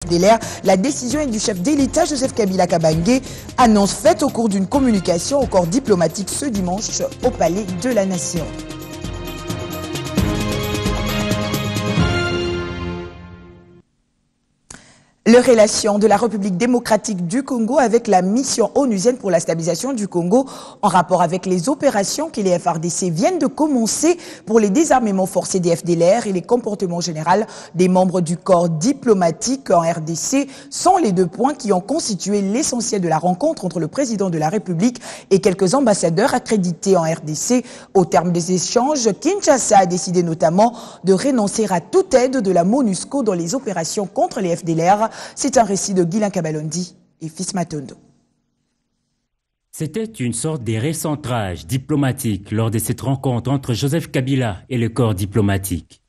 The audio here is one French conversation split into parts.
FDLR. La décision est du chef de l'État, Joseph Kabila Kabange, annonce faite au cours d'une communication au corps diplomatique ce dimanche au Palais de la Nation. Les relations de la République démocratique du Congo avec la mission onusienne pour la stabilisation du Congo en rapport avec les opérations que les FARDC viennent de commencer pour les désarmements forcés des FDLR et les comportements généraux des membres du corps diplomatique en RDC sont les deux points qui ont constitué l'essentiel de la rencontre entre le président de la République et quelques ambassadeurs accrédités en RDC. Au terme des échanges, Kinshasa a décidé notamment de renoncer à toute aide de la MONUSCO dans les opérations contre les FDLR. C'est un récit de Guilain Kabalondi et Fils Matondo. C'était une sorte de recentrage diplomatique lors de cette rencontre entre Joseph Kabila et le corps diplomatique.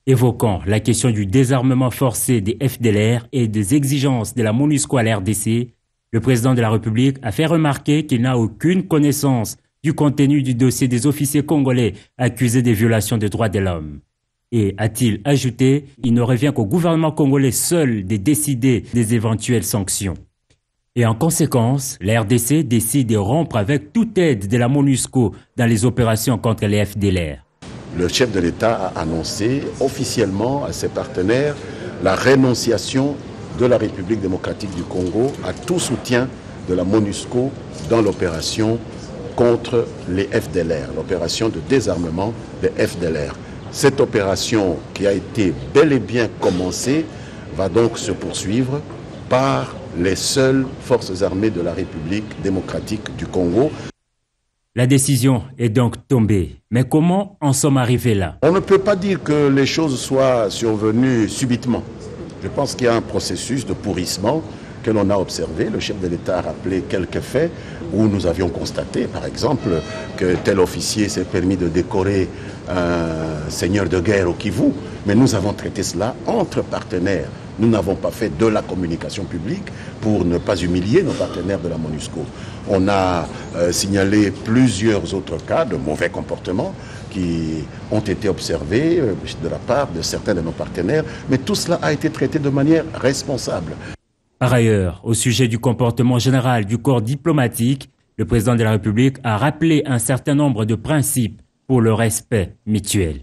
Évoquant la question du désarmement forcé des FDLR et des exigences de la MONUSCO à l'RDC, le président de la République a fait remarquer qu'il n'a aucune connaissance du contenu du dossier des officiers congolais accusés des violations des droits de l'homme. Et, a-t-il ajouté, il ne revient qu'au gouvernement congolais seul de décider des éventuelles sanctions. Et en conséquence, la RDC décide de rompre avec toute aide de la MONUSCO dans les opérations contre les FDLR. Le chef de l'État a annoncé officiellement à ses partenaires la rénonciation de la République démocratique du Congo à tout soutien de la MONUSCO dans l'opération contre les FDLR, l'opération de désarmement des FDLR. Cette opération qui a été bel et bien commencée va donc se poursuivre par les seules forces armées de la République démocratique du Congo. La décision est donc tombée. Mais comment en sommes arrivés là? On ne peut pas dire que les choses soient survenues subitement. Je pense qu'il y a un processus de pourrissement que l'on a observé. Le chef de l'État a rappelé quelques faits où nous avions constaté, par exemple, que tel officier s'est permis de décorer un seigneur de guerre au Kivu. Mais nous avons traité cela entre partenaires. Nous n'avons pas fait de la communication publique pour ne pas humilier nos partenaires de la MONUSCO. On a signalé plusieurs autres cas de mauvais comportement qui ont été observés de la part de certains de nos partenaires. Mais tout cela a été traité de manière responsable. Par ailleurs, au sujet du comportement général du corps diplomatique, le président de la République a rappelé un certain nombre de principes pour le respect mutuel.